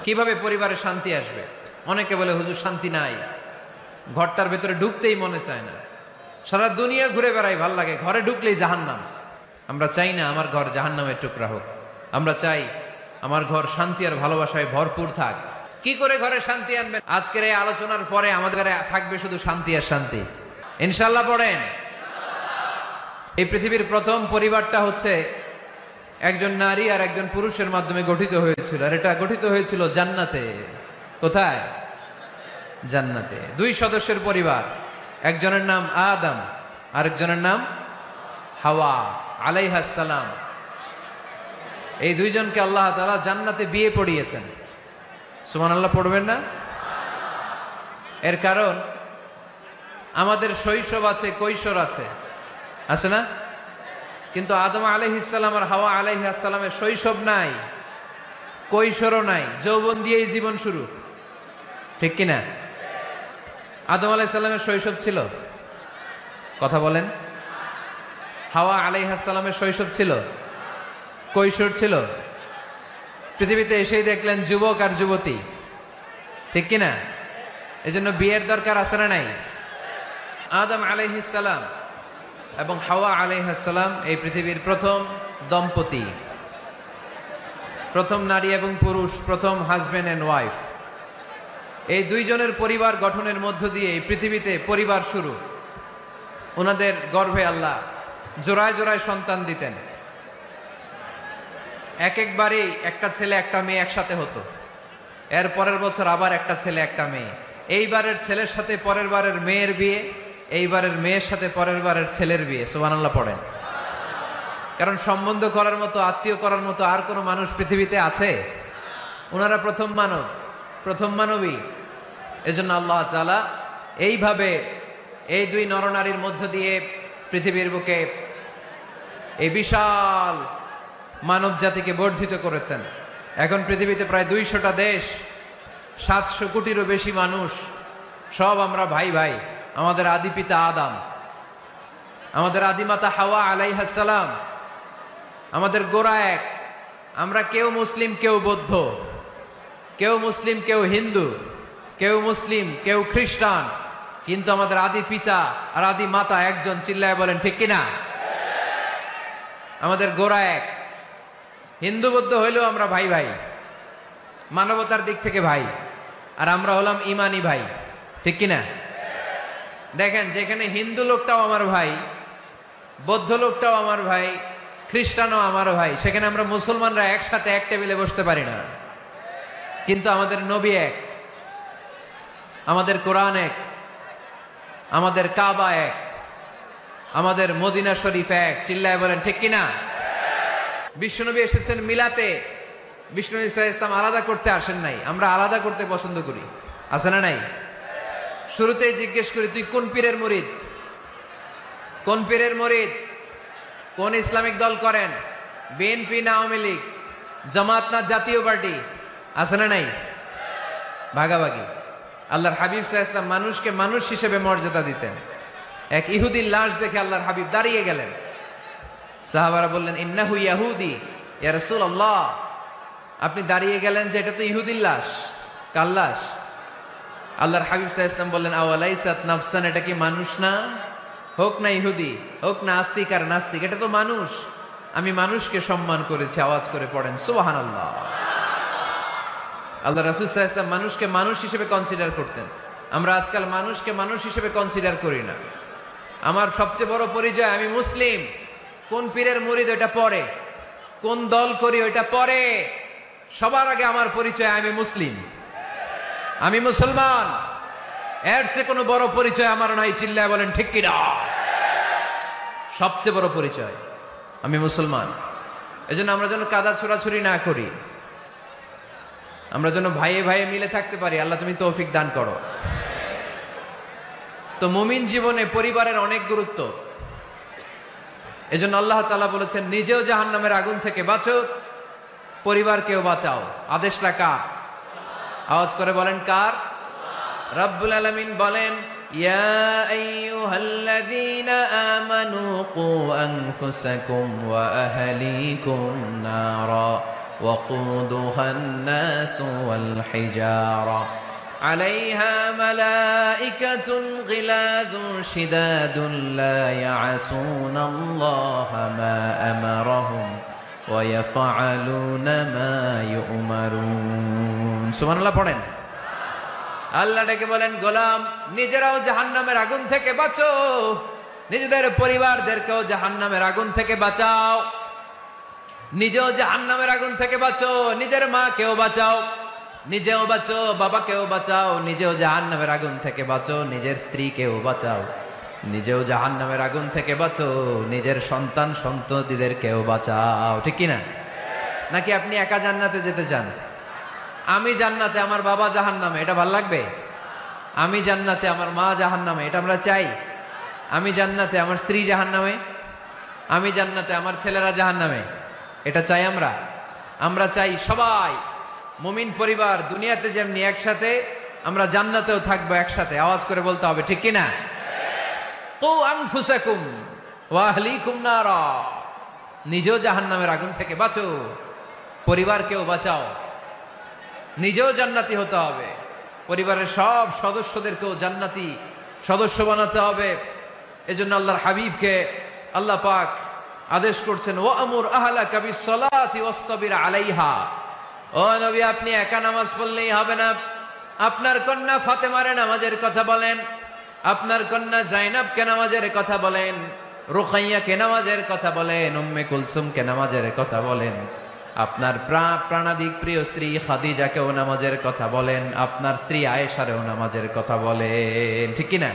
কিভাবে পরিবারে শান্তি আসবে? অনেকে বলে হুজুর শান্তি নাই, ঘরটার ভেতরে ঢুকতেই মনে চায় না, সারা দুনিয়া ঘুরে বেড়াই, ভাল লাগে, ঘরে ঢুকলেই জাহান্নাম। আমরা চাই না আমার ঘর জাহান্নামের টুকরা হোক, আমরা চাই আমার ঘর শান্তি আর ভালোবাসায় ভরপুর থাক। কি করে ঘরে শান্তি আনবেন? আজকের এই আলোচনার পরে আমাদের ঘরে থাকবে শুধু শান্তি আর শান্তি, ইনশাআল্লাহ। পড়েন, এই পৃথিবীর প্রথম পরিবারটা হচ্ছে একজন নারী আর একজন পুরুষের মাধ্যমে গঠিত হয়েছিল, আর এটা গঠিত হয়েছিল জান্নাতে। কোথায়? জান্নাতে। দুই সদস্যের পরিবার, একজনের নাম আদম, আরেকজনের নাম হাওয়া আলাইহাস সালাম। এই দুইজনকে আল্লাহ তাআলা জান্নাতে বিয়ে পড়িয়েছেন। সুবহানাল্লাহ পড়বেন না? এর কারণ আমাদের শৈশব আছে, কৈশোর আছে, আছে না? কিন্তু আদম আলাইহিস সালাম আর হাওয়া আলাইহিস সালামের শৈশব নাই, কৈশোরও নাই, যৌবন দিয়েই জীবন শুরু, ঠিক কিনা? আদম আলাইহিস সালামের শৈশব ছিল? কথা বলেন। হাওয়া আলাইহিস সালামের শৈশব ছিল? কৈশোর ছিল? পৃথিবীতে এসেই দেখলেন যুবক আর যুবতী, ঠিক কিনা? এজন্য বিয়ের দরকার আছে না নাই? আদম আলাইহিস সালাম এবং হাওয়া আলাইহিস সালাম এই পৃথিবীর প্রথম দম্পতি, প্রথম নারী এবং পুরুষ, প্রথম হাজবেন্ড এন্ড ওয়াইফ। এই দুইজনের পরিবার গঠনের মধ্য দিয়ে এই পৃথিবীতে পরিবার শুরু। ওনাদের গর্ভে আল্লাহ জোড়ায় জোড়ায় সন্তান দিতেন। এক একবারেই একটা ছেলে একটা মেয়ে একসাথে হতো, এর পরের বছর আবার একটা ছেলে একটা মেয়ে। এইবারের ছেলের সাথে পরের বারের মেয়ের বিয়ে, এইবারের মেয়ের সাথে পরের বারের ছেলের বিয়ে। সুবহানাল্লাহ পড়েন। কারণ সম্বন্ধ করার মতো, আত্মীয় করার মতো আর কোনো মানুষ পৃথিবীতে আছে? ওনারা প্রথম মানব, প্রথম মানবী। এজন্য আল্লাহ তাআলা এইভাবে এই দুই নরনারীর মধ্য দিয়ে পৃথিবীর বুকে এই বিশাল মানব জাতিকে বর্ধিত করেছেন। এখন পৃথিবীতে প্রায় 200টা দেশ, 700 কোটিরও বেশি মানুষ, সব আমরা ভাই ভাই। আমাদের আদি পিতা আদম, আমাদের আদিমাতা হাওয়া আলাইহিস সালাম, আমাদের গোড়া এক। আমরা কেউ মুসলিম, কেউ বৌদ্ধ, কেউ মুসলিম, কেউ হিন্দু, কেউ মুসলিম, কেউ খ্রিস্টান, কিন্তু আমাদের আদি পিতা আর আদি মাতা একজন। চিল্লায় বলেন ঠিক কিনা? আমাদের গোড়া এক। হিন্দু বৌদ্ধ হইলেও আমরা ভাই ভাই, মানবতার দিক থেকে ভাই, আর আমরা হলাম ইমানি ভাই, ঠিক কিনা? দেখেন, যেখানে হিন্দু লোকটাও আমার ভাই, বৌদ্ধ লোকটাও আমার ভাই, খ্রিস্টানও আমার ভাই, সেখানে আমরা মুসলমানরা একসাথে এক টেবিলে বসতে পারি না। কিন্তু আমাদের নবী এক, আমাদের কোরআন এক, আমাদের কাবা এক, আমাদের মদিনা শরীফ এক। চিল্লায় বলেন ঠিক কিনা? বিশ্বনবী এসেছেন মিলাতে, বিষ্ণু ঈসা ইসলাম আলাদা করতে আসেন নাই, আমরা আলাদা করতে পছন্দ করি, আছে না নাই? শুরুতেই জিজ্ঞেস করি, তুই কোন পীরের মুরিদ? কোন পীরের মুরিদ? কোন ইসলামিক দল করেন? বিএনপি না আওয়ামী লীগ, জামাত না জাতীয় পার্টি, আছে না নাই? ভাগাভাগি। আল্লাহর হাবিব সাল্লাল্লাহু আলাইহি ওয়াসাল্লাম মানুষকে মানুষ হিসেবে মর্যাদা দিতেন। এক ইহুদির লাশ দেখে আল্লাহর হাবিব দাঁড়িয়ে গেলেন। সাহাবারা বললেন, ইন্নাহু ইয়াহুদি ইয়া রাসূলুল্লাহ। আপনি দাঁড়িয়ে গেলেন যে এটা তো ইহুদির লাশ, কার লাশ? আল্লাহর হাবিব সাল্লাল্লাহু আলাইহি ওয়াসাল্লাম বললেন, আওয়ালাইসাত নাফসান, এটা কি মানুষ না? হোক না ইহুদি, হোক না আস্তিক আর নাস্তিক, এটা তো মানুষ। আমি মানুষকে সম্মান করেছি। আওয়াজ করে পড়েন সুবহানাল্লাহ। আল্লাহ রাসূল সাল্লাল্লাহু আলাইহি ওয়াসাল্লাম মানুষকে মানুষ হিসেবে কনসিডার করতেন। আমরা আজকাল মানুষকে মানুষ হিসেবে কনসিডার করি না। আমার সবচেয়ে বড় পরিচয় আমি মুসলিম। কোন পীরের মুরিদ ওটা পরে, কোন দল করি ওইটা পরে, সবার আগে আমার পরিচয় আমি মুসলিম, আমি মুসলমান। এর চেয়ে কোনো বড় পরিচয় আমার নাই। চিল্লায় বলেন ঠিক কিনা? সবচেয়ে বড় পরিচয় আমি মুসলমান। এজন্য আমরা যেন কাদা ছোড়াছুরি না করি, আমরা যেন ভাইয়ে ভাইয়ে মিলে থাকতে পারি। আল্লাহ তুমি তৌফিক দান করো। তো মুমিন জীবনে পরিবারের অনেক গুরুত্ব। এজন্য আল্লাহ তাআলা বলেছেন, নিজেও জাহান্নামের আগুন থেকে বাঁচো, পরিবারকেও বাঁচাও। আদেশটা কার? আওয়াজ করে বলেন কার? রব্বুল আলামিন বলেন, ইয়া আইয়ুহাল্লাযীনা আমানু কু আনফুসাকুম ওয়া আহলিকুম নারা وقودها الناس والحجارة عليها ملائكة غلاظ شداد لا يعصون الله ما أمرهم ويفعلون ما يؤمرون سبحان الله পড়েন আল্লাহ ডেকে বলেন গোলাম নিজেরাও জাহান্নামের আগুন থেকে বাঁচো নিজেদের পরিবারদেরকেও জাহান্নামের আগুন থেকে বাঁচাও নিজেও জাহান্নামের আগুন থেকে বাঁচো নিজের মাকেও বাঁচাও নিজেও বাঁচো বাবাকেও বাঁচাও নিজেও জাহান্নামের আগুন থেকে বাঁচো নিজের স্ত্রীকেও বাঁচাও নিজেও জাহান্নামের আগুন থেকে বাঁচো নিজের সন্তান সন্ততিদেরকেও বাঁচাও ঠিক কি না নাকি আপনি একা জান্নাতে যেতে চান আমি জান্নাতে আমার বাবা জাহান্নামে এটা ভালো লাগবে আমি জান্নাতে আমার মা জাহান্নামে এটা আমরা চাই আমি জান্নাতে আমার স্ত্রী জাহান্নামে আমি জান্নাতে আমার ছেলেরা জাহান্নামে এটা চাই আমরা চাই সবাই মুমিন পরিবার দুনিয়াতে যেমনি একসাথে আমরা জান্নাতেও থাকবো একসাথে আওয়াজ করে বলতে হবে ঠিক কি না কু আনফুসাকুম ওয়া আহলিকুম নারা নিজেও জাহান্নামের আগুন থেকে বাঁচো পরিবারকেও বাঁচাও নিজেও জান্নাতি হতে হবে পরিবারের সব সদস্যদেরকেও জান্নাতি সদস্য বানাতে হবে এজন্য আল্লাহর হাবিবকে আল্লাহ পাক আদেশ করছেন ওয়ামুর আহলাকা বিসসালাতি ওয়াসতাবির আলাইহা ও নবী আপনি একা নামাজ পড়লেই হবে না আপনার কন্যা ফাতেমার নামাজের কথা বলেন আপনার কন্যা জাইনাবকে নামাজের কথা বলেন রুকাইয়াকে নামাজের কথা বলেন উম্মে কুলসুমকে নামাজের কথা বলেন আপনার প্রাণাধিক প্রিয় স্ত্রী খাদিজাকেও নামাজের কথা বলেন আপনার স্ত্রী আয়েশারেও নামাজের কথা বলেন ঠিক কি না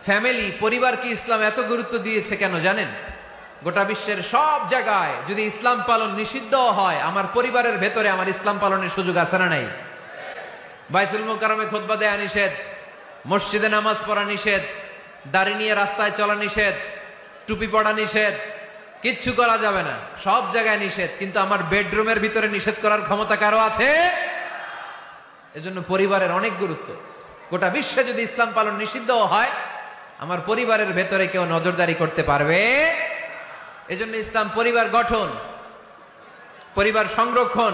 ফ্যামিলি পরিবারকে ইসলাম এত গুরুত্ব দিয়েছে কেন জানেন গোটা বিশ্বের সব জায়গায় যদি ইসলাম পালন নিষিদ্ধ হয় আমার পরিবারের ভেতরে আমার ইসলাম পালনের সুযোগ আছে না নাই বাইতুল মুকাররমে খুতবা দেয়া নিষেধ মসজিদে নামাজ পড়া নিষেধ দাড়ি নিয়ে রাস্তায় চলা নিষেধ টুপি পড়া নিষেধ কিচ্ছু করা যাবে না সব জায়গায় নিষেধ কিন্তু আমার বেডরুমের ভিতরে নিষেধ করার ক্ষমতা কারো আছে এজন্য পরিবারের অনেক গুরুত্ব গোটা বিশ্বে যদি ইসলাম পালন নিষিদ্ধ হয় আমার পরিবারের ভেতরে কেউ নজরদারি করতে পারবে এজন্য ইসলাম পরিবার গঠন পরিবার সংরক্ষণ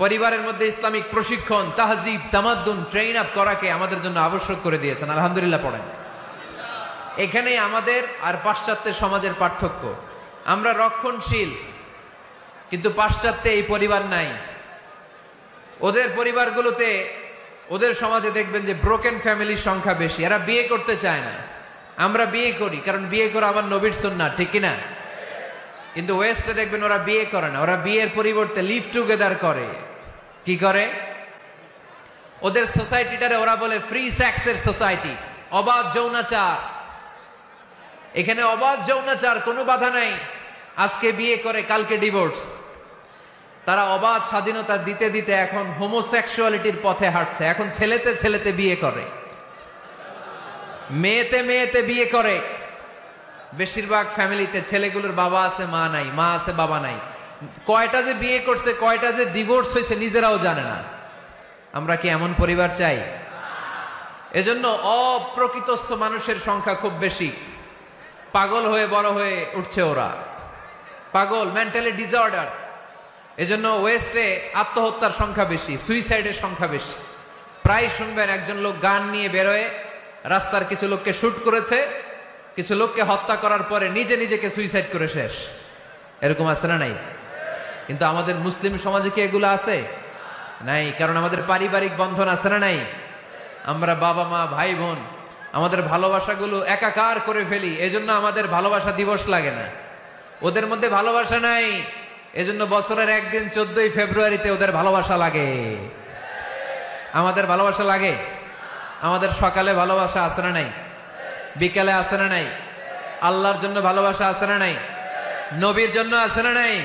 পরিবারের মধ্যে ইসলামিক প্রশিক্ষণ তাহজিব তামাদ্দুন ট্রেন আপ করাকে আমাদের জন্য আবশ্যক করে দিয়েছেন আলহামদুলিল্লাহ পড়েন এখানে আমাদের আর পাশ্চাত্যের সমাজের পার্থক্য আমরা রক্ষণশীল কিন্তু পাশ্চাত্যে এই পরিবার নাই ওদের পরিবারগুলোতে ওদের সমাজে দেখবেন যে ব্রোকেন ফ্যামিলির সংখ্যা বেশি এরা বিয়ে করতে চায় না আমরা বিয়ে করি কারণ বিয়ে করা আমার নবীর সুন্নাহ ঠিক কি না কিন্তু ওয়েস্টে দেখবেন ওরা বিয়ে করে না ওরা বিয়ের পরিবর্তে লিভ টুগেদার করে কি করে ওদের সোসাইটিটারে ওরা বলে ফ্রি সেক্সের সোসাইটি অবাধ যৌনাচার এখানে অবাধ যৌনাচার কোনো বাধা নাই আজকে বিয়ে করে কালকে ডিভোর্স তারা অবাধ স্বাধীনতা দিতে দিতে এখন হোমোসেক্সুয়ালিটির পথে হাঁটছে এখন ছেলেতে ছেলেতে বিয়ে করে মেয়েতে মেয়েতে বিয়ে করে বেশিরভাগ ফ্যামিলিতে ছেলেগুলোর বাবা আছে মা নাই মা আছে বাবা নাই কয়টা যে বিয়ে করছে কয়টা যে ডিভোর্স হয়েছে নিজেরাও জানে না আমরা কি এমন পরিবার চাই এজন্য অপ্রকৃতস্থ মানুষের সংখ্যা খুব বেশি পাগল হয়ে বড় হয়ে উঠছে ওরা পাগল মেন্টালি ডিসঅর্ডার এজন্য ওয়েস্টে আত্মহত্যার সংখ্যা বেশি সুইসাইডের সংখ্যা বেশি প্রায় শুনবেন একজন লোক গান নিয়ে বেরোয় রাস্তার কিছু লোককে শুট করেছে কিছু লোককে হত্যা করার পরে নিজে নিজেকে সুইসাইড করে শেষ এরকম আছে না নাই কিন্তু আমাদের মুসলিম সমাজে কি এগুলো আছে নাই কারণ আমাদের পারিবারিক বন্ধন আছে না নাই আমরা বাবা মা ভাই বোন আমাদের ভালোবাসাগুলো একাকার করে ফেলি এজন্য আমাদের ভালোবাসা দিবস লাগে না ওদের মধ্যে ভালোবাসা নাই এজন্য বছরের একদিন 14ই ফেব্রুয়ারিতে ওদের ভালোবাসা লাগে আমাদের ভালোবাসা লাগে আমাদের সকালে ভালোবাসা আছে না নাই বিকালে আছে না নাই আল্লাহর জন্য ভালোবাসা আছে না নাই নবীর জন্য আছে না নাই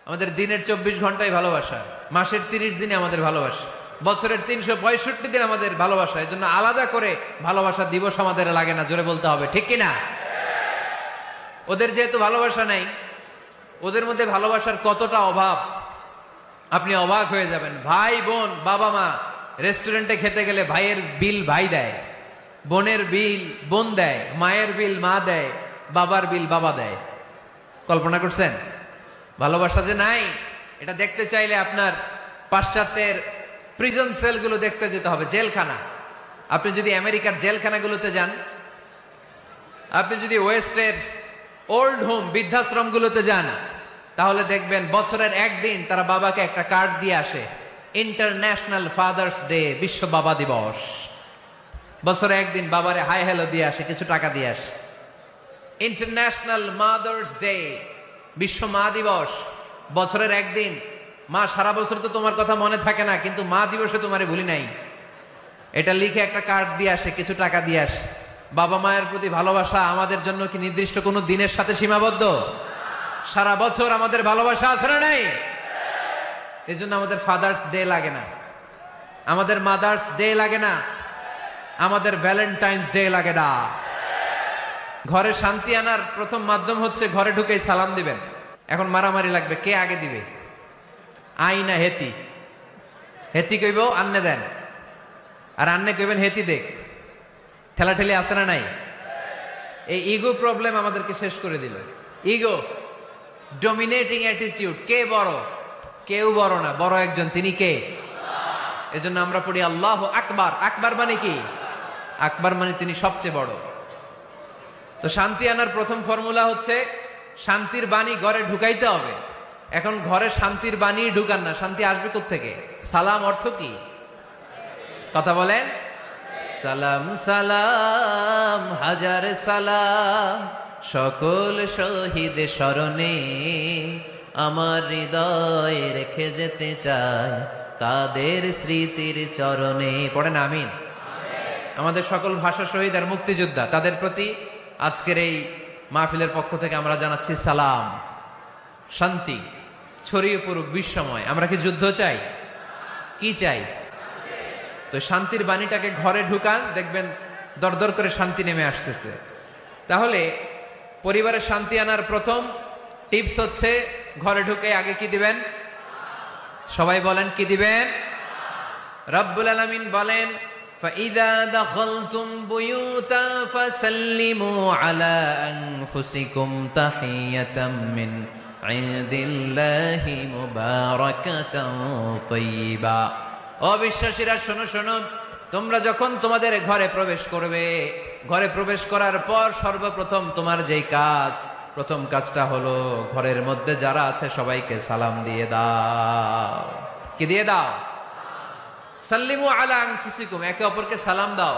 আমাদের দিনের 24 ঘন্টায় ভালোবাসা মাসের 30 দিনে আমাদের ভালোবাসা বছরের 365 দিন আমাদের ভালোবাসা এজন্য আলাদা করে ভালোবাসা দিবস আমাদের লাগে না জোরে বলতে হবে ঠিক কি না ওদের যেহেতু ভালোবাসা নাই ওদের মধ্যে ভালোবাসার কতটা অভাব আপনি অবাক হয়ে যাবেন ভাই বোন বাবা মা রেস্টুরেন্টে খেতে গেলে ভাইয়ের বিল ভাই দেয় বোনের বিল বোন দেয় মায়ের বিল মা দেয় বাবার বিল বাবা দেয় কল্পনা করছেন ভালোবাসা যে নাই এটা দেখতে চাইলে আপনার পাশ্চাত্যের প্রিজন সেলগুলো দেখতে যেতে হবে, জেলখানা। আপনি যদি আমেরিকার জেলখানাগুলোতে যান, আপনি যদি ওয়েস্টের ওল্ড হোম বৃদ্ধাশ্রমগুলোতে যান, তাহলে দেখবেন বছরের একদিন তারা বাবাকে একটা কার্ড দিয়ে আসে, ইন্টারন্যাশনাল ফাদার্স ডে, বিশ্ব বাবা দিবস। বছরে একদিন বাবারে হাই হ্যালো দিয়ে আসে, কিছু টাকা দিয়ে আসে। ইন্টারন্যাশনাল মাদার্স ডে, বিশ্ব মা দিবস, বছরের একদিন। মা সারা বছর তো তোমার কথা মনে থাকে না, কিন্তু মা দিবসে তোমারে ভুলি নাই, এটা লিখে একটা কার্ড দিয়ে আসে, কিছু টাকা দিয়ে আসে। বাবা মায়ের প্রতি ভালোবাসা আমাদের জন্য কি নির্দিষ্ট কোনো দিনের সাথে সীমাবদ্ধ? সারা বছর আমাদের ভালোবাসা আছে না নাই? এই জন্য আমাদের ফাদার্স ডে লাগে না, আমাদের মাদার্স ডে লাগে না, আমাদের ভ্যালেন্টাইন্স ডে লাগে না। ঘরে শান্তি আনার প্রথম মাধ্যম হচ্ছে ঘরে ঢুকেই সালাম দিবেন। এখন মারামারি লাগবে, কে আগে দিবে? আই না হেতি? হেতি কইব আন্নে দেন, আর আন্নে কইবেন হেতি দেখ। ঠেলাঠেলি আছে না নাই? এই ইগো প্রবলেম আমাদেরকে শেষ করে দিল। Ego, dominating attitude. কে বড়? কেউ বড় না, বড় একজন, তিনি কে? এজন্য আমরা পড়ি আল্লাহু আকবার। আকবার মানে কি? আকবার মানে তিনি সবচেয়ে বড়। তো শান্তি আনার প্রথম ফর্মুলা হচ্ছে শান্তির বাণী ঘরে ঢুকাইতে হবে। এখন ঘরে শান্তির বাণী ঢুকান না, শান্তি আসবে কোত্থেকে? সালাম অর্থ কি? কথা বলেন। সালাম সালাম হাজার সালাম সকল শহীদ স্মরণে, আমার হৃদয় রেখে যেতে চাই তাদের স্মৃতির চরণে। পড়েন আমিন। আমাদের সকল ভাষা শহীদ আর মুক্তিযোদ্ধা, তাদের প্রতি আজকের এই মাহফিলের পক্ষ থেকে আমরা জানাচ্ছি সালাম। শান্তি ছড়িয়ে পড়ুক বিশ্বময়। আমরা কি যুদ্ধ চাই? কি চাই? তো শান্তির বাণীটাকে ঘরে ঢুকান, দেখবেন দরদর করে শান্তি নেমে আসতেছে। তাহলে পরিবারে শান্তি আনার প্রথম টিপস হচ্ছে ঘরে ঢুকে আগে কি দিবেন? সবাই বলেন কি দিবেন? রব্বুল আলামিন বলেন, فَإِذَا دَخَلْتُمْ بُيُوتًا فَسَلِّمُوا عَلَى أَنفُسِكُمْ تَحِيَّةً مِّنْ عِندِ اللَّهِ مُبَارَكَةً طَيِّبَةً। অবিশ্বাসীরা শোনো শোনো, তোমরা যখন তোমাদের ঘরে প্রবেশ করবে, ঘরে প্রবেশ করার পর সর্বপ্রথম তোমার যেই কাজ, প্রথম কাজটা হলো ঘরের মধ্যে যারা আছে সবাইকে সালাম দিয়ে দাও। কি দিয়ে দাও? সাল্লিমু আলা আনফুসিকুম, একে অপরকে সালাম দাও।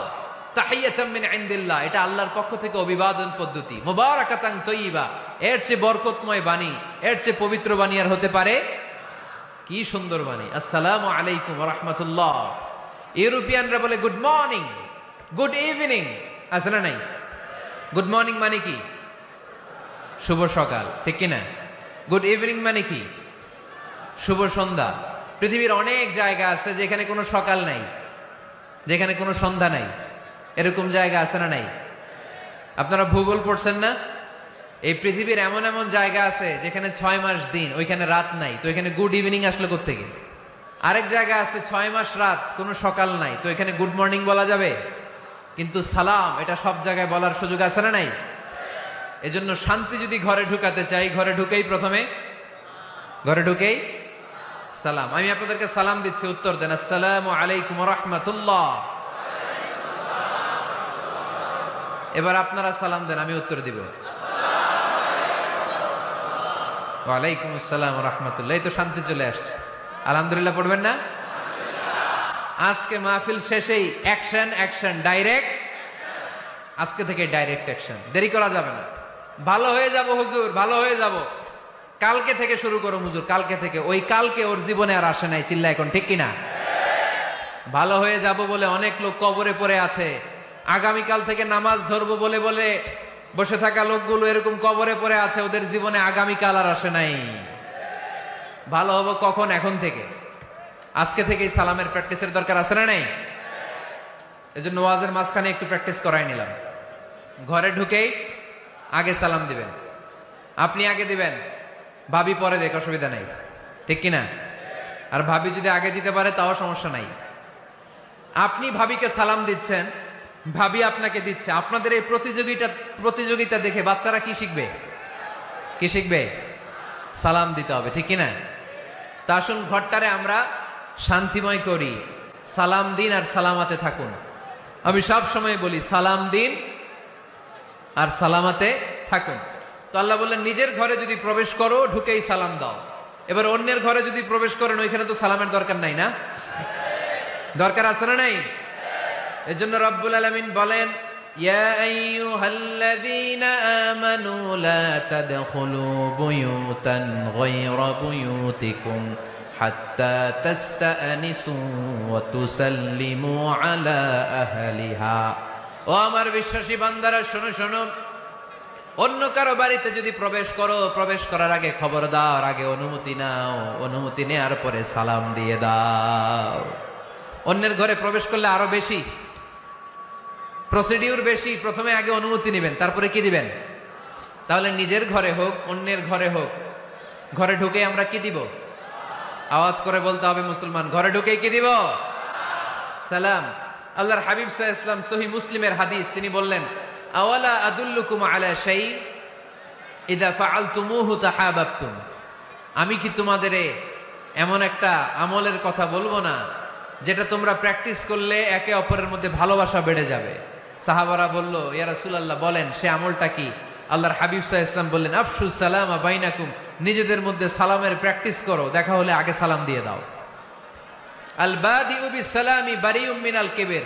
তাহিয়াতাম মিন ইনদিল্লাহ, এটা আল্লাহর পক্ষ থেকে অভিবাদন পদ্ধতি। মুবারাকাতান তাইয়্যিবা, এর চেয়ে বরকতময় বাণী, এর চেয়ে পবিত্র বাণী আর হতে পারে? কি সুন্দর বাণী! আসসালামু আলাইকুম ওয়া রাহমাতুল্লাহ। ইউরোপিয়ানরা বলে গুড মর্নিং, গুড ইভিনিং, আছে না নাই? গুড মর্নিং মানে কি? শুভ সকাল, ঠিক কিনা? গুড ইভিনিং মানে কি? শুভ সন্ধ্যা। পৃথিবীর অনেক জায়গা আছে যেখানে কোনো সকাল নাই, যেখানে কোনো সন্ধ্যা নাই। এরকম জায়গা আছে না নাই? আপনারা ভূগোল পড়ছেন না? এই পৃথিবীর এমন এমন জায়গা আছে যেখানে 6 মাস দিন, ওইখানে রাত নাই, তো এখানে গুড ইভিনিং আসলো কোত্থেকে? আরেক জায়গা আছে 6 মাস রাত, কোনো সকাল নাই, তো এখানে গুড মর্নিং বলা যাবে? কিন্তু সালাম এটা সব জায়গায় বলার সুযোগ আছে না নাই? এজন্য শান্তি যদি ঘরে ঢুকাতে চাই, ঘরে ঢুকেই প্রথমে, ঘরে ঢুকেই সালাম। আমি আপনাদেরকে সালাম দিচ্ছি, উত্তর দেন। আসসালামু আলাইকুম ওয়া রাহমাতুল্লাহ। এবার আপনারা সালাম দেন, আমি উত্তর দিব। ওয়া আলাইকুম আসসালাম ওয়া রাহমাতুল্লাহ। এই তো শান্তি চলে আসছে। আলহামদুলিল্লাহ পড়বেন না? আজকে মাহফিল শেষেই অ্যাকশন, অ্যাকশন, ডাইরেক্ট। আজকে থেকে ডাইরেক্ট অ্যাকশন, দেরি করা যাবে না। ভালো হয়ে যাব হুজুর, ভালো হয়ে যাব, কালকে থেকে শুরু করো হুজুর, কালকে থেকে। ওই কালকে ওর জীবনে আর আসে নাই, চিল্লা এখন, ঠিক কিনা? ভালো হয়ে যাব বলে অনেক লোক কবরে পড়ে আছে। আগামীকাল থেকে নামাজ ধরবো বলে বলে বসে থাকা লোকগুলো এরকম কবরে পড়ে আছে, ওদের জীবনে আগামীকাল আর আসে নাই। ভালো হবো কখন? এখন থেকে, আজকে থেকেই সালামের প্র্যাকটিসের দরকার আছে না নাই? এজন্য ওয়াজের মাঝখানে একটু প্র্যাকটিস করাই নিলাম। ঘরে ঢুকেই আগে সালাম দিবেন, আপনি আগে দিবেন, ভাবি পরে দেখ, অসুবিধা নাই, ঠিক কিনা? আর ভাবি যদি আগে দিতে পারে তাও সমস্যা নাই। আপনি ভাবিকে সালাম দিচ্ছেন, ভাবি আপনাকে দিচ্ছে। আপনাদের এই প্রতিযোগিতা দেখে বাচ্চারা কি শিখবে? কি শিখবে? সালাম দিতে হবে, ঠিক কিনা? তা আসুন ঘরটারে আমরা শান্তিময় করি, সালাম দিন আর সালামাতে থাকুন। আমি সব সময় বলি সালাম দিন আর সালামাতে থাকুন। তো আল্লাহ বললেন নিজের ঘরে যদি প্রবেশ করো ঢুকেই সালাম দাও। এবার অন্যের ঘরে যদি প্রবেশ করেন ওইখানে তো সালামের দরকার নাই, না দরকার আছে না নাই? এজন্য রব্বুল আলামিন বলেন ইয়া আইয়ুহাল্লাযীনা আমানু লা তাদখুলু বুয়ুতান গায়রা বুয়ুতিকুম হাত্তা তাস্তানিসু ওয়া তুসাল্লিমু আলা আহলিহা। ও আমার বিশ্বাসী বান্দারা শোনো শোনো, অন্য কারো বাড়িতে যদি প্রবেশ করো, প্রবেশ করার আগে খবরদার আগে অনুমতি নাও, অনুমতি নেওয়ার পরে সালাম দিয়ে দাও। অন্যের ঘরে প্রবেশ করলে আরো বেশি প্রসিডিউর বেশি, প্রথমে আগে অনুমতি নেবেন তারপরে কি দিবেন। তাহলে নিজের ঘরে হোক অন্যের ঘরে হোক, ঘরে ঢুকে আমরা কি দিব? আওয়াজ করে বলতে হবে মুসলমান, ঘরে ঢুকে কি দিব? সালাম। আল্লাহর হাবিব সাল্লাল্লাহু আলাইহি ওয়াসাল্লাম সহিহ মুসলিমের হাদিস, তিনি বললেন আওয়ালা আদুল্লুকুম আলা শাই ইযা ফাআলতুমুহু তাহাবাবতুম। আমি কি তোমাদের এমন একটা আমলের কথা বলবো না যেটা তোমরা প্র্যাকটিস করলে একে অপরের মধ্যে ভালোবাসা বেড়ে যাবে? সাহাবারা বলল ইয়া রাসূলুল্লাহ বলেন সে আমলটা কি? আল্লাহর হাবিব সাল্লাল্লাহু আলাইহি ওয়াসাল্লাম বললেন আফশুস সালামা বাইনাকুম, নিজেদের মধ্যে সালামের প্র্যাকটিস করো, দেখা হলে আগে সালাম দিয়ে দাও। আল বাদিউ বিসসালামি বারিউম মিনাল কিবর,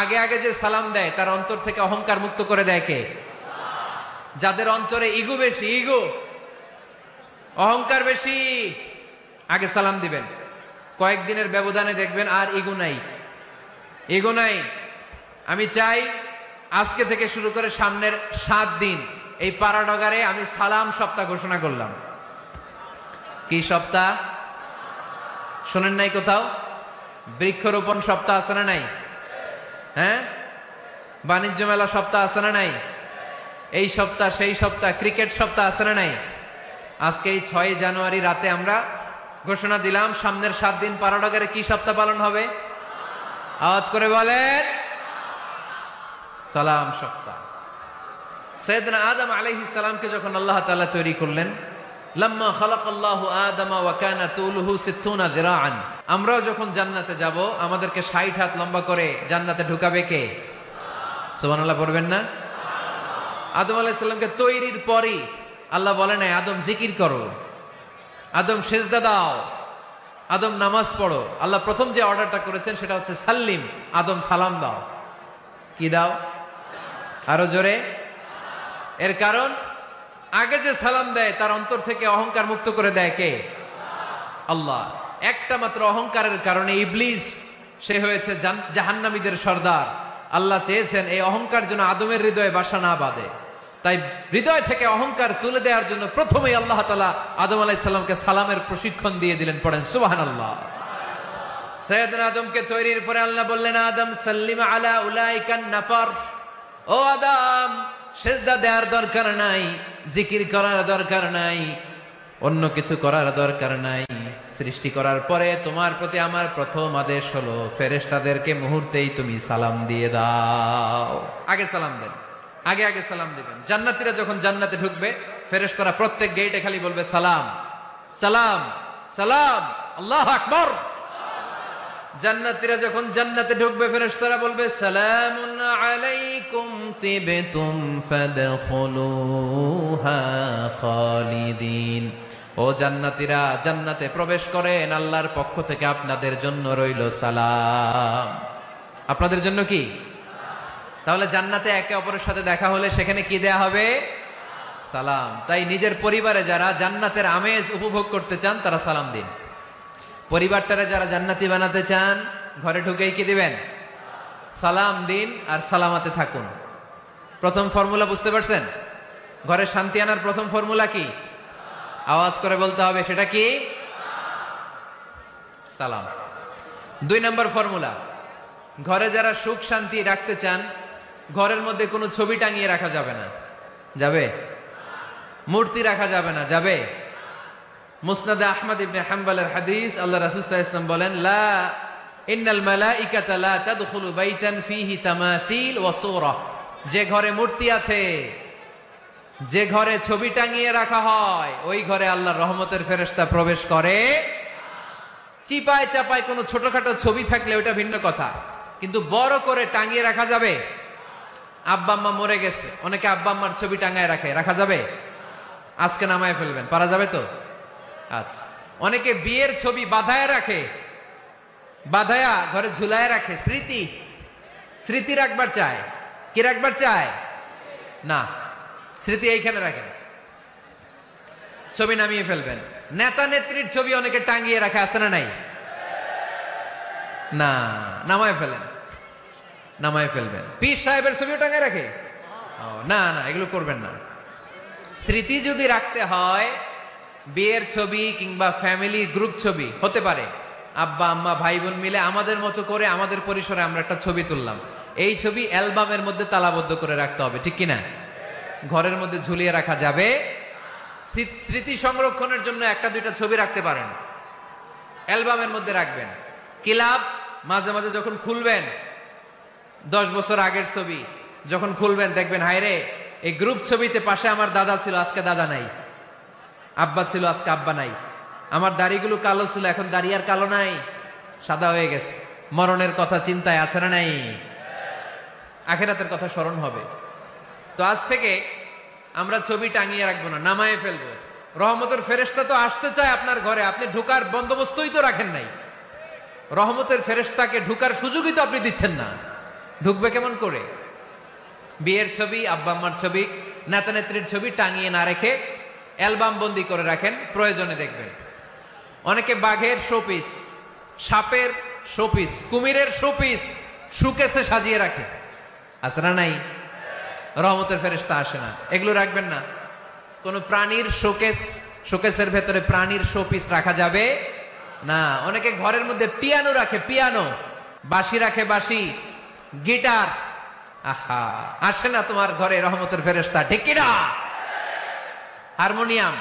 আগে আগে যে সালাম দেয় তার অন্তর থেকে অহংকার মুক্ত করে দেয় কে? যাদের অন্তরে ইগো বেশি, ইগো অহংকার বেশি, আগে সালাম দিবেন। কয়েকদিনের ব্যবধানে দেখবেন আর ইগো নাই, ইগো নাই। আমি চাই আজকে থেকে শুরু করে সামনের 7 দিন এই পাড়াডগারে আমি সালাম সপ্তাহ ঘোষণা করলাম। কি সপ্তাহ? শোনেন নাই কোথাও? বৃক্ষরোপণ সপ্তাহ আছে না নাই? হ্যাঁ, বাণিজ্য মেলা সপ্তাহ আছে না নাই? এই সপ্তাহ সেই সপ্তাহ, ক্রিকেট সপ্তাহ আছে না নাই? আজকে এই 6 জানুয়ারি রাতে আমরা ঘোষণা দিলাম সামনের 7 দিন পাড়াডগারে কি সপ্তাহ পালন হবে? আওয়াজ করে বলেন, সালাম সপ্তাহ। সাইয়েদনা আদম আলাইহিস সালামকে যখন আল্লাহ তাআলা তৈরি করলেন, লাম্মা খালাকাল্লাহু আদামা ওয়া কানা তুলুহু 60 যিরাআন, আমরাও যখন জান্নাতে যাব আমাদেরকে 60 হাত লম্বা করে জান্নাতে ঢুকাবে কে? সুবহানাল্লাহ পড়বেন না? আদম আলাইহিস সালামকে তৈরির পরই আল্লাহ বলেন আদম জিকির করো, আদম সেজদা দাও, আদম নামাজ পড়ো। আল্লাহ প্রথম যে অর্ডারটা করেছেন সেটা হচ্ছে সাল্লিম, আদম সালাম দাও। কি দাও? আরো জোরে। এর কারণ আগে যে সালাম দেয় তার অন্তর থেকে অহংকার মুক্ত করে দেয় কে? আল্লাহ। একটা মাত্র অহংকারের কারণে ইবলিস সে হয়েছে জাহান্নামীদের সর্দার। আল্লাহ চেয়েছেন এই অহংকার যেন আদমের হৃদয়ে বাসা না বাঁধে, তাই হৃদয় থেকে অহংকার তুলে দেওয়ার জন্য প্রথমেই আল্লাহ তাআলা আদম আলাইহিস সালামকে সালামের প্রশিক্ষণ দিয়ে দিলেন। পড়েন সুবহানাল্লাহ। সাইয়েদনা আদমকে তৈরির পরে আল্লাহ বললেন আদম সাল্লিম আলা উলাইকান নাফার, ও আদম সেজদা দেওয়ার দরকার নাই, জিকির করার দরকার নাই, অন্য কিছু করার দরকার নাই। সৃষ্টি করার পরে তোমার প্রতি আমার প্রথম আদেশ হলো ফেরেশতাদেরকে মুহূর্তেই তুমি সালাম দিয়ে দাও। আগে সালাম দেন, আগে আগে সালাম দিবেন। জান্নাতীরা যখন জান্নাতে ঢুকবে ফেরেশতারা প্রত্যেক গেটে খালি বলবে সালাম সালাম সালাম, আল্লাহু আকবার। জান্নাতীরা যখন জান্নাতে ঢুকবে ফেরেশতারা বলবে সালামুন আলাইকুম তিবতুম ফাদখুলুহা খালিদিন। ও জান্নাতীরা জান্নাতে প্রবেশ করেন, আল্লাহর পক্ষ থেকে আপনাদের জন্য রইল সালাম। আপনাদের জন্য কি? তাহলে জান্নাতে একে অপরের সাথে দেখা হলে সেখানে কি দেয়া হবে? সালাম। তাই নিজের পরিবারে যারা জান্নাতের আমেজ উপভোগ করতে চান তারা সালাম দিন। পরিবারটারে যারা জান্নাতি বানাতে চান ঘরে ঢুকেই কি দিবেন? সালাম দিন আর সালামাতে থাকুন। প্রথম ফর্মুলা বুঝতে পারছেন? ঘরে শান্তি আনার প্রথম ফর্মুলা কি? আওয়াজ করে বলতে হবে, সেটা কি? সালাম। 2 নম্বর ফর্মুলা, ঘরে যারা সুখ শান্তি রাখতে চান ঘরের মধ্যে কোনো ছবি টাঙিয়ে রাখা যাবে না। যাবে? মূর্তি রাখা যাবে না। যাবে? মুসনাদে আহমদ ইবনে হাম্বলের হাদিস, আল্লাহ রাসূল সাল্লাল্লাহু আলাইহি ওয়াসাল্লাম বলেন লা ইন্নাল মালাইকাতা লা তাদখুলু বাইতান ফিহি তামাসিল ওয়া সূরা। যে ঘরে মূর্তি আছে, যে ঘরে ছবি টাঙিয়ে রাখা হয়, ওই ঘরে আল্লাহর রহমতের ফেরেশতা প্রবেশ করে চিপায় চাপায় কোনো ছোটখাটো ছবি থাকলে ওটা ভিন্ন কথা, কিন্তু বড় করে টাঙিয়ে রাখা যাবে? আব্বা আম্মা মরে গেছে, অনেকে আব্বা আম্মার ছবি টাঙায় রাখে, রাখা যাবে? আজকে নামায় ফেলবেন, পারা যাবে তো? আচ্ছা। অনেকে বিয়ের ছবি বাঁধায় রাখে, বাঁধায়া ঘরে ঝুলায় রাখে, স্মৃতি স্মৃতি রাখবার চায়। কি রাখবার চায়? না, স্মৃতি এইখানে রাখেন, ছবি নামিয়ে ফেলবেন। নেতা নেত্রীর ছবি অনেকে টাঙিয়ে রাখে, আছে না নাই? না, নামায় ফেলেন, নামায় ফেলবেন। পীর সাহেবের ছবিও টাঙিয়ে রাখে? না না, এগুলো করবেন না। স্মৃতি যদি রাখতে হয়, বিয়ের ছবি কিংবা ফ্যামিলি গ্রুপ ছবি হতে পারে, আব্বা আম্মা ভাই বোন মিলে আমাদের মতো করে আমাদের পরিসরে আমরা একটা ছবি তুললাম, এই ছবি অ্যালবামের মধ্যে তালাবদ্ধ করে রাখতে হবে, ঠিক কিনা? ঘরের মধ্যে ঝুলিয়ে রাখা যাবে? স্মৃতি সংরক্ষণের জন্য একটা দুইটা ছবি রাখতে পারেন, অ্যালবামের মধ্যে রাখবেন। ক্লাব মাঝে মাঝে যখন খুলবেন, 10 বছর আগের ছবি যখন খুলবেন, দেখবেন হায়রে এই গ্রুপ ছবিতে পাশে আমার দাদা ছিল, আজকে দাদা নাই, আব্বা ছিল, আজকে আব্বা নাই, আমার দাড়িগুলো কালো ছিল, এখন দাড়ি আর কালো নাই, সাদা হয়ে গেছে। মরণের কথা চিন্তায় আছে না নাই? আখিরাতের কথা স্মরণ হবে। তো আজ থেকে আমরা ছবি টাঙিয়ে রাখবো না, নামায়ে ফেলবো। রহমতের ফেরেশতা তো আসতে চায় আপনার ঘরে, আপনি ঢুকার বন্দোবস্তই তো রাখেন নাই। রহমতের ফেরেশতাকে ঢুকার সুযোগই তো আপনি দিচ্ছেন না, ঢুকবে কেমন করে? বিয়ের ছবি, আব্বা আম্মার ছবি, নেতা নেত্রীর ছবি টাঙিয়ে না রেখে অ্যালবাম বন্দি করে রাখেন, প্রয়োজনে দেখবেন। অনেকে বাঘের শোপিস, সাপের শোপিস, কুমিরের শোপিস সুকেসে সাজিয়ে রাখে, আছে না নাই? রহমতের ফেরেশতা আসে না, এগুলো রাখবেন না। কোন প্রাণীর শোকেস, শোকেসের ভেতরে প্রাণীর শোপিস রাখা যাবে না। অনেকে ঘরের মধ্যে পিয়ানো রাখে, পিয়ানো, বাঁশি রাখে, বাঁশি, গিটার। আহা, আসে না তোমার ঘরে রহমতের ফেরেশতা, ঠিক কি না? হারমোনিয়াম,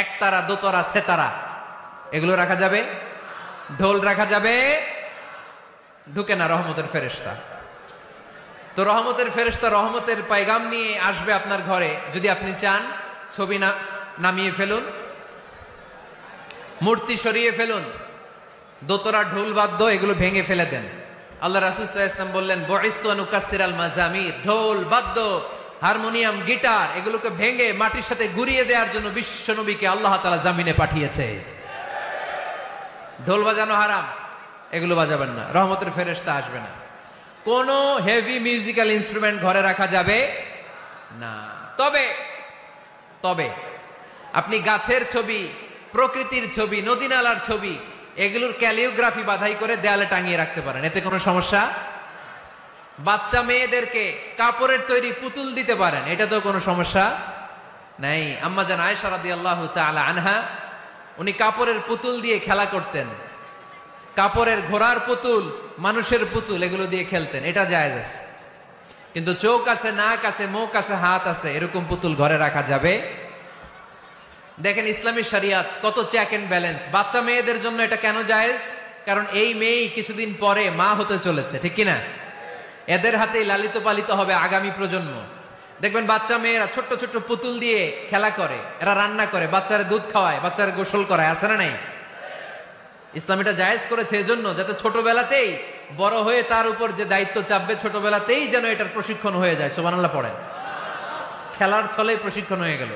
একতারা, দোতারা, সেতারা, এগুলো রাখা যাবে? ঢোল রাখা যাবে? ঢুকে না রহমতের ফেরেশতা। তো রহমতের ফেরেশতা রহমতের পায়গাম নিয়ে আসবে আপনার ঘরে। যদি আপনি চান, ছবি নামিয়ে ফেলুন, মূর্তি সরিয়ে ফেলুন, দোতরা, ঢোল বাদ্য এগুলো ভেঙে ফেলে দেন। আল্লাহ রাসূল সাল্লাল্লাহু আলাইহি ওয়াসাল্লাম বললেন, বুইসতু আন উকাসসিরাল মাযামির, ঢোল বাদ্য, হারমোনিয়াম, গিটার এগুলোকে ভেঙে মাটির সাথে গুঁড়িয়ে দেওয়ার জন্য বিশ্ব নবীকে আল্লাহ তাআলা জামিনে পাঠিয়েছে। ঢোল বাজানো হারাম, এগুলো বাজাবেন না, রহমতের ফেরেশতা আসবে না। কোন হেভি মিউজিক্যাল ইনস্ট্রুমেন্ট ঘরে রাখা যাবে না। তবে তবে আপনি গাছের ছবি, প্রকৃতির ছবি, নদী নালার ছবি, এগুলোর ক্যালিওগ্রাফি বাধাই করে দেয়ালে টাঙিয়ে রাখতে পারেন, এতে কোনো সমস্যা। বাচ্চা মেয়েদেরকে কাপড়ের তৈরি পুতুল দিতে পারেন, এটা তো কোনো সমস্যা নাই। আম্মা জান আয়েশা রাদিয়াল্লাহু তাআলা আনহা, উনি কাপড়ের পুতুল দিয়ে খেলা করতেন, কাপড়ের ঘোড়ার পুতুল, মানুষের পুতুল, এগুলো দিয়ে খেলতেন, এটা জায়েজ আছে। কিন্তু চোখ আছে, নাক আছে, মুখ আছে, হাত আছে, এরকম পুতুল ঘরে রাখা যাবে? দেখেন ইসলামী শরিয়াত কত চেক এন্ড ব্যালেন্স। বাচ্চা মেয়েদের জন্য এটা কেন জায়েজ? কারণ এই মেয়েই কিছুদিন পরে মা হতে চলেছে, ঠিক কিনা? এদের হাতেই লালিত পালিত হবে আগামী প্রজন্ম। দেখবেন বাচ্চা মেয়েরা ছোট্ট ছোট্ট পুতুল দিয়ে খেলা করে, এরা রান্না করে, বাচ্চারা দুধ খাওয়ায়, বাচ্চারা গোসল করায়, আছে না নাই? ইসলাম এটা জায়েজ করেছে এজন্য, যাতে ছোটবেলাতেই বড় হয়ে তার উপর যে দায়িত্ব চাপবে, ছোটবেলাতেই যেন এটার প্রশিক্ষণ হয়ে যায়। সুবহানাল্লাহ পড়েন। খেলার ছলেই প্রশিক্ষণ হয়ে গেল।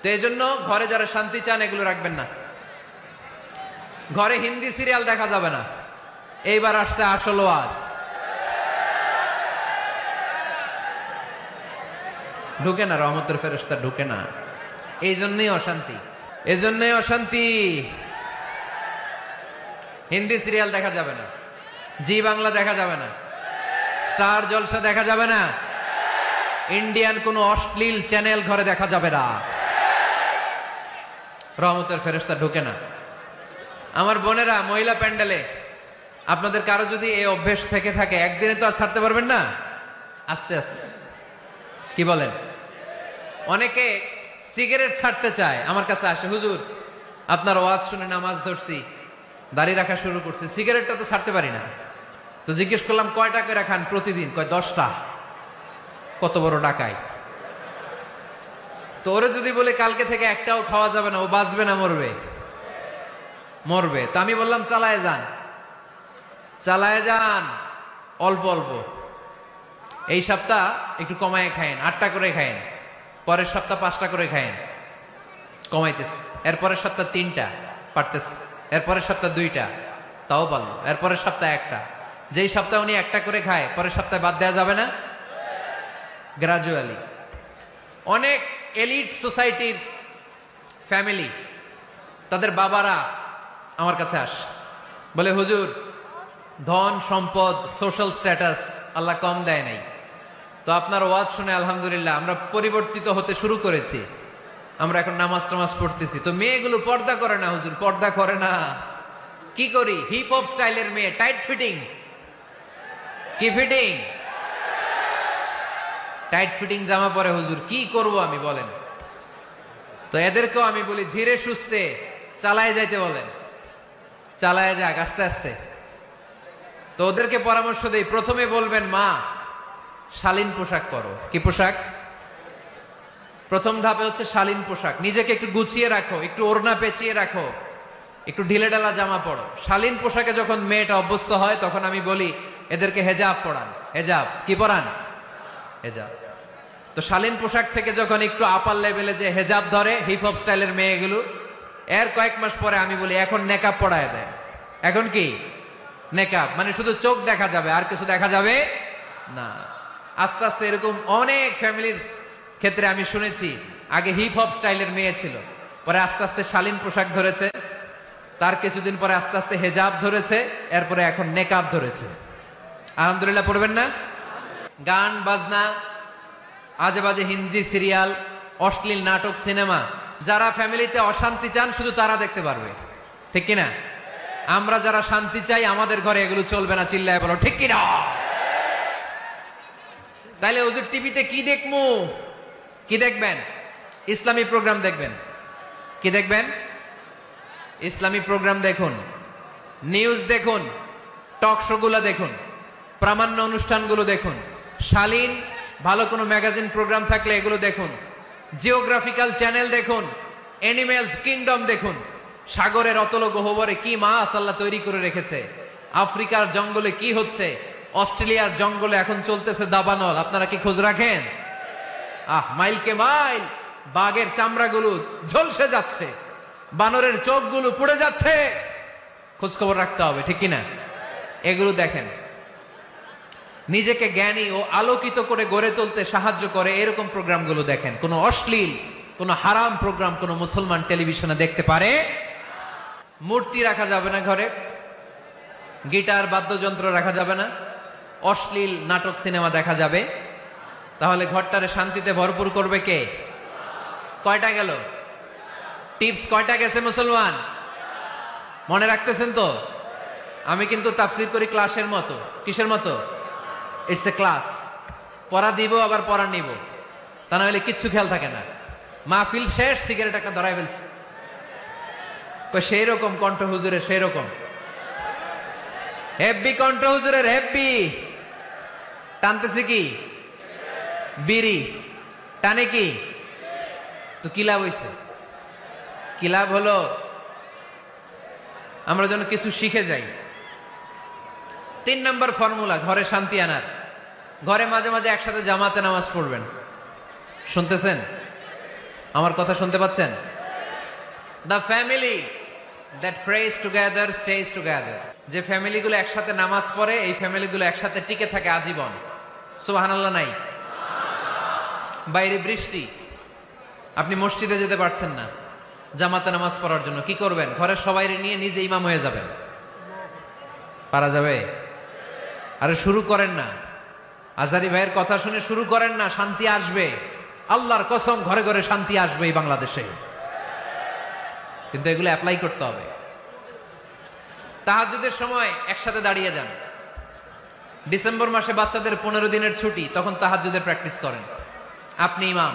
তো এই জন্য ঘরে যারা শান্তি চান, এগুলো রাখবেন না। ঘরে হিন্দি সিরিয়াল দেখা যাবে না। এইবার আসছে আসল ওয়াজ, ঢুকে না, রহমতের ফেরেশতা ঢুকে না। এই জন্যই অশান্তি, এই জন্যই অশান্তি। হিন্দি সিরিয়াল দেখা যাবে না, জি বাংলা দেখা যাবে না, স্টার জলসা দেখা যাবে না, ইন্ডিয়ান কোন অশ্লীল চ্যানেল ঘরে দেখা যাবে না। রহমতের ফেরেশতা ঢুকে না। আমার বোনেরা, মহিলা প্যান্ডেলে আপনাদের কারো যদি এই অভ্যেস থেকে থাকে, একদিনে তো আর ছাড়তে পারবেন না, আস্তে আস্তে, কি বলেন? অনেকে সিগারেট ছাড়তে চায়, আমার কাছে আসে, হুজুর আপনার ওয়াজ শুনে নামাজ ধরছি, দাড়ি রাখা শুরু করছে, সিগারেটটা তো ছাড়তে পারি না। তো জিজ্ঞেস করলাম কয়টা করে খান প্রতিদিন? কয় 10টা। কত বড় ডাকাই! তো ওরে যদি বলে কালকে থেকে একটাও খাওয়া যাবে না, ও বাঁচবে না মরবে? মরবে। তা আমি বললাম চালায় যান, চালায় যান, অল্প অল্প। এই সপ্তাহ একটু কমায় খায়েন, 8টা করে খায়েন, পরের সপ্তাহ 5টা করে খায়েন, কমাইতেছে। এরপরের সপ্তাহ 3টা, পারতেছে। এরপরের সপ্তাহ 2টা, তাও পারলো। এরপরের সপ্তাহ 1টা। যেই সপ্তাহ উনি 1টা করে খায়, পরের সপ্তাহে বাদ দেওয়া যাবে না? গ্রাজুয়ালি। অনেক এলিট সোসাইটির ফ্যামিলি, তাদের বাবারা আমার কাছে আসে, বলে হুজুর ধন সম্পদ সোশ্যাল স্ট্যাটাস আল্লাহ কম দেয় নাই, তো আপনার ওয়াজ শুনে আলহামদুলিল্লাহ আমরা পরিবর্তিত হতে শুরু করেছি, আমরা এখন নামাজ টামাজ পড়তেছি। তো মেয়েগুলো পর্দা করে না হুজুর, পর্দা করে না। কি করি? হিপ হপ স্টাইলের মেয়ে, টাইট ফিটিং। কি ফিটিং? টাইট ফিটিং জামা পরে হুজুর, কি করব আমি বলেন? তো এদেরকেও আমি বলি ধীরে সুস্থে চালায় যাইতে বলেন, চালায় যাক আস্তে আস্তে। তো ওদেরকে পরামর্শ দেই, প্রথমে বলবেন মা শালীন পোশাক পরো। কি পোশাক? প্রথম ধাপে হচ্ছে শালীন পোশাক। নিজেকে একটু গুছিয়ে রাখো, একটু ওড়না পেঁচিয়ে রাখো, একটু ঢিলে ঢালা জামা পড়ো। শালীন পোশাকে যখন মেয়েটা অভ্যস্ত হয় তখন আমি বলি এদেরকে হেজাব পরান। হেজাব কি পরান? হেজাব। তো শালীন পোশাক থেকে যখন একটু আপার লেভেলে যে হেজাব ধরে হিপ হপ স্টাইলের মেয়েগুলো, এর কয়েক মাস পরে আমি বলি এখন নেকাব পড়ায় দেয়। এখন কি নেকাব? মানে শুধু চোখ দেখা যাবে, আর কিছু দেখা যাবে না। আস্তে আস্তে এরকম অনেক ফ্যামিলির ক্ষেত্রে আমি শুনেছি, আগে হিপ হপ স্টাইলের মেয়ে ছিল, পরে আস্তে আস্তে শালীন পোশাক ধরেছে, তার কিছুদিন পরে আস্তে আস্তে হেজাব ধরেছে, এরপরে এখন নেকাব ধরেছে। আলহামদুলিল্লাহ পড়বেন না? গান বাজনা, আজে বাজে হিন্দি সিরিয়াল, অশ্লীল নাটক, সিনেমা, যারা ফ্যামিলিতে অশান্তি চান শুধু তারা দেখতে পারবে, ঠিক কিনা? আমরা যারা শান্তি চাই আমাদের ঘরে এগুলো চলবে না। চিল্লায় বলো ঠিক কিনা? তাইলে হুজুর টিভিতে কি দেখমু? কি দেখবেন? ইসলামী প্রোগ্রাম দেখবেন। কি দেখবেন? ইসলামী প্রোগ্রাম দেখুন, নিউজ দেখুন, টক শো গুলো দেখুন, প্রামাণ্য অনুষ্ঠানগুলো দেখুন, শালীন ভালো কোনো ম্যাগাজিন প্রোগ্রাম থাকলে এগুলো দেখুন, জিওগ্রাফিক্যাল চ্যানেল দেখুন, অ্যানিমেলস কিংডম দেখুন। সাগরের অতল গহ্বরে কি মাছ আল্লাহ তৈরি করে রেখেছে, আফ্রিকার জঙ্গলে কি হচ্ছে, অস্ট্রেলিয়ার জঙ্গলে এখন চলতেছে দাবানল, আপনারা কি খোঁজ রাখেন? মাইলকে মাইল বাঘের চামড়াগুলো ঝলসে যাচ্ছে, বানরের চোখগুলো পুড়ে যাচ্ছে, খোঁজ খবর রাখতে হবে, ঠিক কিনা? এগুলো দেখেন। নিজেকে জ্ঞানী ও আলোকিত করে গড়ে তুলতে সাহায্য করে এরকম প্রোগ্রামগুলো দেখেন। কোনো অশ্লীল, কোনো হারাম প্রোগ্রাম কোনো মুসলমান টেলিভিশনে দেখতে পারে? মূর্তি রাখা যাবে না ঘরে, গিটার বাদ্যযন্ত্র রাখা যাবে না, অশ্লীল নাটক সিনেমা দেখা যাবে। তাহলে ঘরটারে শান্তিতে ভরপুর করবে কে? কয়টা গেল? টিপস কয়টা গেছে মুসলমান? মনে রাখতেছেন তো? আমি কিন্তু তাফসীর করি ক্লাসের মতো। কিসের মতো? It's a class. পড়া দিব আবার পড়া নিব, তা না হলে কিচ্ছু খেয়াল থাকে না। মাহফিল শেষ, সিগারেট একটা ধরাই ফেলছে, সেই রকম কণ্ঠ হুজুরের, সেই রকম হেব্বি কণ্ঠ হুজুরের, হেব্বি। টানতেছে কি? বিড়ি। টানে কি? তো কি লাভ হইছে? কি লাভ হলো? আমরা যেন কিছু শিখে যাই। 3 নম্বর ফর্মুলা ঘরে শান্তি আনার, ঘরে মাঝে মাঝে একসাথে জামাতে নামাজ পড়বেন। শুনতেছেন? আমার কথা শুনতে পাচ্ছেন? The family that prays together stays together. যে ফ্যামিলিগুলো একসাথে নামাজ পড়ে এই ফ্যামিলিগুলো একসাথে টিকে থাকে আজীবন। সুবহানাল্লাহ নাই? বাইরে বৃষ্টি, আপনি মসজিদে যেতে পারছেন না জামাতে নামাজ পড়ার জন্য, কি করবেন? ঘরের সবাই নিয়ে নিজে ইমাম হয়ে যাবেন। পারা যাবে? আরে শুরু করেন না, আজারি ভাইয়ের কথা শুনে শুরু করেন না, শান্তি আসবে। আল্লাহর কসম ঘরে ঘরে শান্তি আসবে এই বাংলাদেশে, কিন্তু এগুলো অ্যাপ্লাই করতে হবে। তাহাজ্জুদের সময় একসাথে দাঁড়িয়ে যান। ডিসেম্বর মাসে বাচ্চাদের 15 দিনের ছুটি, তখন তাহাজ্জুদের প্র্যাকটিস করেন। আপনি ইমাম,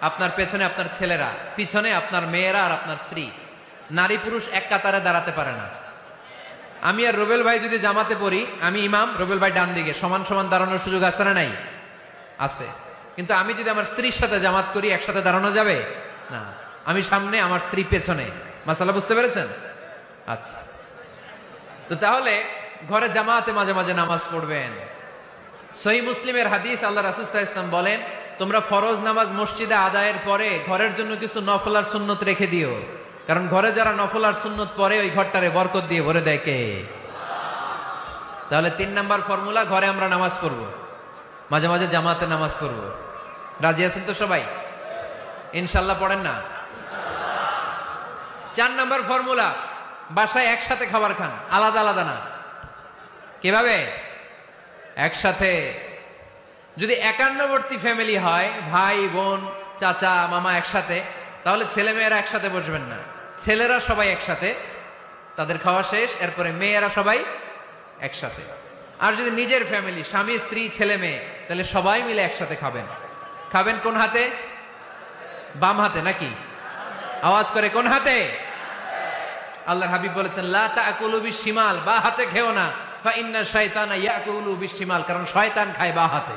আপনার পেছনে আপনার ছেলেরা, পিছনে আপনার মেয়েরা আর আপনার স্ত্রী। নারী পুরুষ এক কাতারে দাঁড়াতে পারে না। আমি আর রুবেল ভাই যদি জামাতে পড়ি, আমি ইমাম, রুবেল ভাই ডান দিকে, সমান সমান দাঁড়ানোর সুযোগ আছে না নাই? আছে। কিন্তু আমি যদি আমার স্ত্রীর সাথে জামাত করি, একসাথে দাঁড়ানো যাবে না। আমি সামনে, আমার স্ত্রী পেছনে। মাসালা বুঝতে পেরেছেন? আচ্ছা, তো তাহলে ঘরে জামাতে মাঝে মাঝে নামাজ পড়বেন। সহিহ মুসলিমের হাদিস, আল্লাহ রাসূল সাল্লাল্লাহু আলাইহি ওয়াসাল্লাম বলেন, তোমরা ফরজ নামাজ মসজিদে আদায়ের পরে ঘরের জন্য কিছু নফল আর সুন্নত রেখে দিও, কারণ ঘরে যারা নফল আর সুন্নত পড়ে ওই ঘরটারে বরকত দিয়ে ভরে দেয় কে? তাহলে 3 নাম্বার ফর্মুলা, ঘরে আমরা নামাজ পড়বো, মাঝে মাঝে জামাতে নামাজ পড়বো। রাজি আছেন তো সবাই? ইনশাল্লাহ পড়েন না? 4 নাম্বার ফর্মুলা, বাসায় একসাথে খাবার খান, আলাদা আলাদা না। কিভাবে? একসাথে। যদি একান্নবর্তী ফ্যামিলি হয়, ভাই বোন চাচা মামা একসাথে, তাহলে ছেলে মেয়েরা একসাথে বসবেন না, ছেলেরা সবাই একসাথে, তাদের খাওয়া শেষ, এরপরে মেয়েরা সবাই একসাথে। আর যদি নিজের ফ্যামিলি, স্বামী স্ত্রী ছেলে মেয়ে, তাহলে সবাই মিলে একসাথে খাবেন। খাবেন কোন হাতে? বাম হাতে নাকি? আওয়াজ করে কোন হাতে? আল্লাহর হাবিব বলেছেন, লা তাকুলু বিশিমাল, বা হাতে খেও না, ফা ইন্না শাইতানা ইয়াকুলু বিশিমাল, কারণ শয়তান খায় বা হাতে।